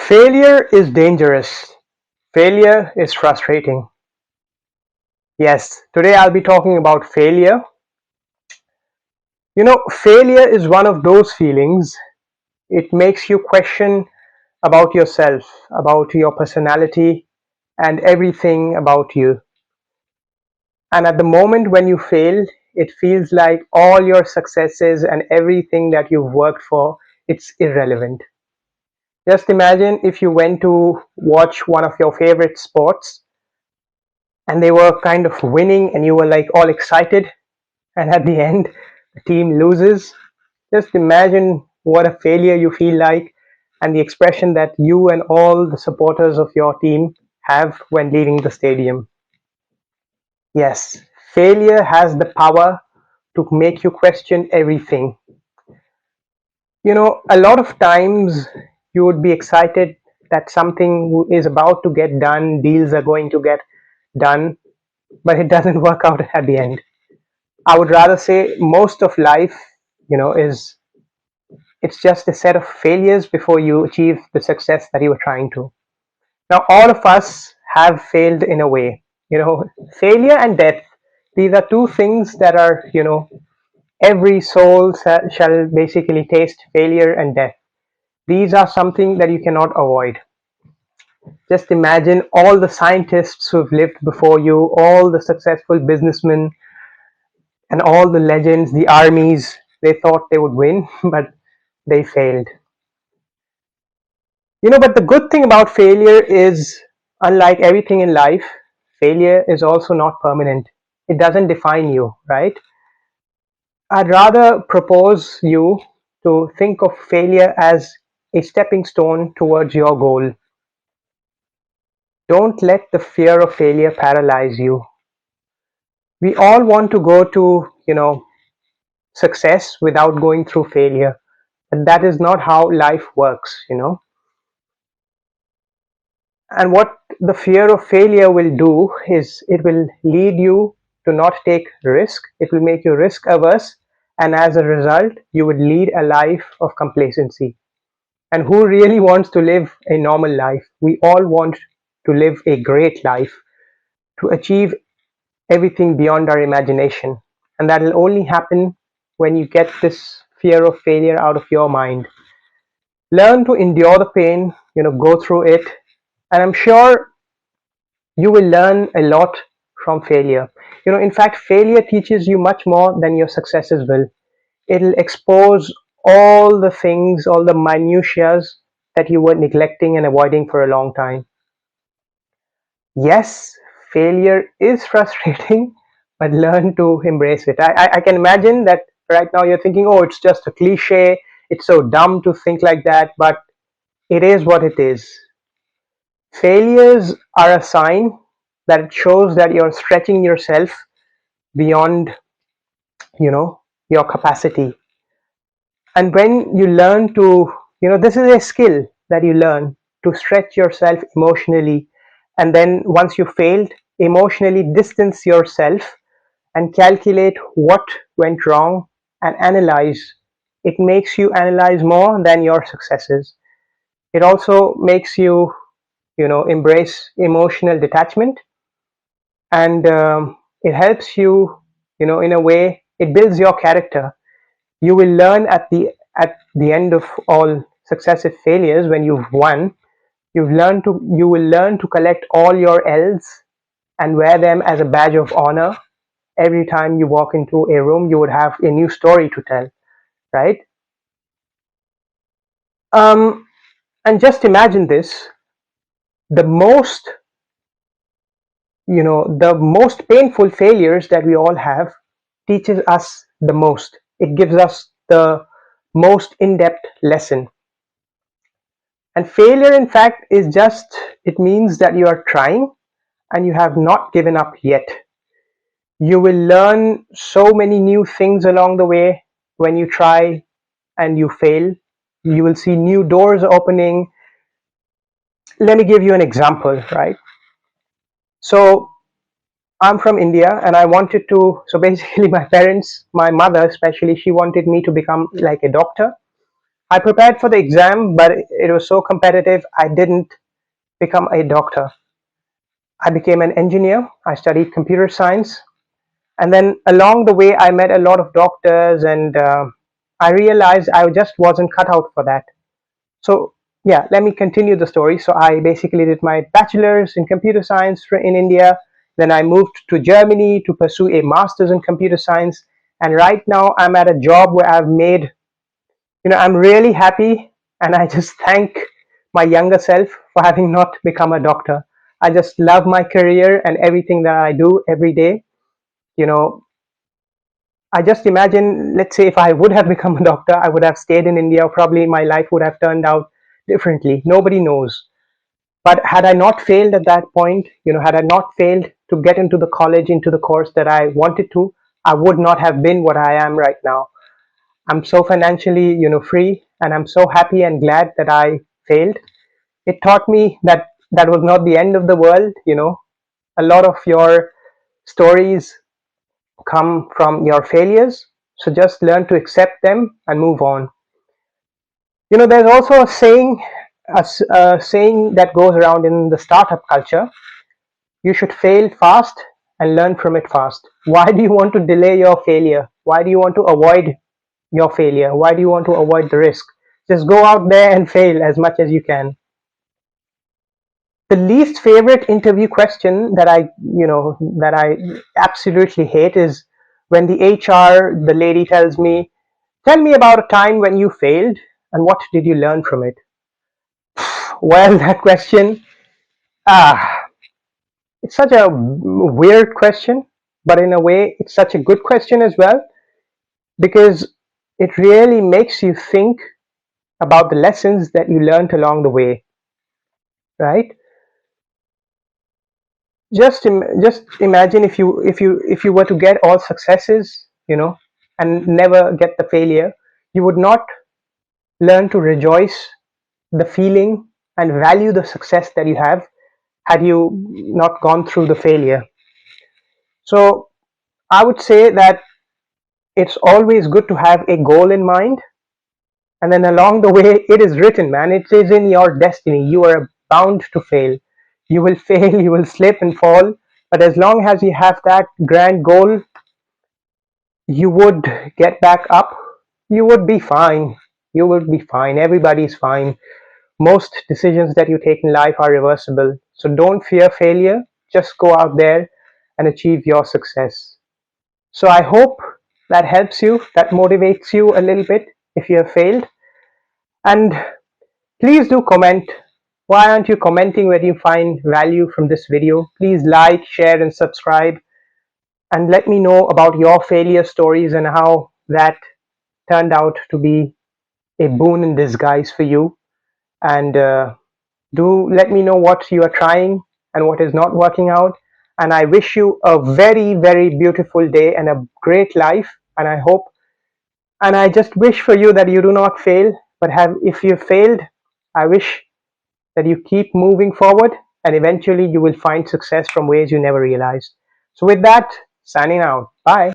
Failure is dangerous. Failure is frustrating. Yes, today I'll be talking about failure. Failure is one of those feelings. It makes you question about yourself, about your personality, and everything about you. And at the moment when you fail, it feels like all your successes and everything that you've worked for, it's irrelevant. Just imagine if you went to watch one of your favorite sports and they were kind of winning and you were like all excited, and at the end the team loses. Just imagine what a failure you feel like and the expression that you and all the supporters of your team have when leaving the stadium. Yes, failure has the power to make you question everything. A lot of times you would be excited that something is about to get done, deals are going to get done, but it doesn't work out at the end. I would rather say most of life, is it's just a set of failures before you achieve the success that you were trying to. Now, all of us have failed in a way. Failure and death, these are two things that are, every soul shall basically taste failure and death. These are something that you cannot avoid. Just imagine all the scientists who've lived before you, all the successful businessmen, and all the legends, the armies. They thought they would win, but they failed. But the good thing about failure is, unlike everything in life, failure is also not permanent. It doesn't define you, right? I'd rather propose you to think of failure as a stepping stone towards your goal. Don't let the fear of failure paralyze you. We all want to go to, success without going through failure. And that is not how life works. And what the fear of failure will do is it will lead you to not take risk. It will make you risk averse. And as a result, you would lead a life of complacency. And who really wants to live a normal life? We all want to live a great life, to achieve everything beyond our imagination. And that will only happen when you get this fear of failure out of your mind. Learn to endure the pain, go through it. And I'm sure you will learn a lot from failure. In fact, failure teaches you much more than your successes will. It'll expose all the things, all the minutiae that you were neglecting and avoiding for a long time. Yes, failure is frustrating, but learn to embrace it. I can imagine that right now you're thinking, oh, it's just a cliche. It's so dumb to think like that, but it is what it is. Failures are a sign that it shows that you're stretching yourself beyond, your capacity. And when you learn to, this is a skill that you learn to stretch yourself emotionally. And then once you failed, emotionally distance yourself and calculate what went wrong and analyze. It makes you analyze more than your successes. It also makes you, embrace emotional detachment, and it helps you, in a way, it builds your character. You will learn at the end of all successive failures, when you've won, you will learn to collect all your L's and wear them as a badge of honor. Every time you walk into a room, you would have a new story to tell, right? um, and just imagine this: the most the most painful failures that we all have teaches us the most. It gives us the most in-depth lesson. And failure, in fact, is just, it means that you are trying and you have not given up yet. You will learn so many new things along the way. When you try and you fail, you will see new doors opening. Let me give you an example, right? So I'm from India and I wanted to, so basically my parents, my mother especially, she wanted me to become like a doctor. I prepared for the exam, but it was so competitive, I didn't become a doctor. I became an engineer. I studied computer science. And then along the way, I met a lot of doctors, and I realized I just wasn't cut out for that. So, yeah, let me continue the story. So, I basically did my bachelor's in computer science in India. Then I moved to Germany to pursue a master's in computer science. And right now, I'm at a job where I've made, I'm really happy. And I just thank my younger self for having not become a doctor. I just love my career and everything that I do every day. You know, I just imagine, let's say, if I would have become a doctor, I would have stayed in India. Probably my life would have turned out differently. Nobody knows. But had I not failed at that point, had I not failed to get into the college, into the course that I wanted to, I would not have been what I am right now. I'm so financially, free, and I'm so happy and glad that I failed. It taught me that that was not the end of the world. A lot of your stories come from your failures. So just learn to accept them and move on. There's also a saying that goes around in the startup culture. You should fail fast and learn from it fast. Why do you want to delay your failure? Why do you want to avoid your failure? Why do you want to avoid the risk? Just go out there and fail as much as you can. The least favorite interview question that I absolutely hate is when the HR, the lady tells me, "Tell me about a time when you failed and what did you learn from it?" Well, that question, ah, it's such a weird question, but in a way, it's such a good question as well because it really makes you think about the lessons that you learned along the way, right? Just imagine if you were to get all successes, and never get the failure, you would not learn to rejoice the feeling and value the success that you have had you not gone through the failure. So I would say that it's always good to have a goal in mind, and then along the way, it is written, man, it is in your destiny. You are bound to fail. You will fail, you will slip and fall, but as long as you have that grand goal, you would get back up. You would be fine. You would be fine. Everybody's fine. Most decisions that you take in life are reversible. So don't fear failure. Just go out there and achieve your success. So I hope that helps you, that motivates you a little bit if you have failed. And please do comment. Why aren't you commenting when you find value from this video? Please like, share, and subscribe. And let me know about your failure stories and how that turned out to be a boon in disguise for you. And do let me know what you are trying and what is not working out. And I wish you a very, very beautiful day and a great life. And I hope, and I just wish for you that you do not fail, but if you failed, I wish that you keep moving forward and eventually you will find success from ways you never realized. So, with that, signing out. Bye.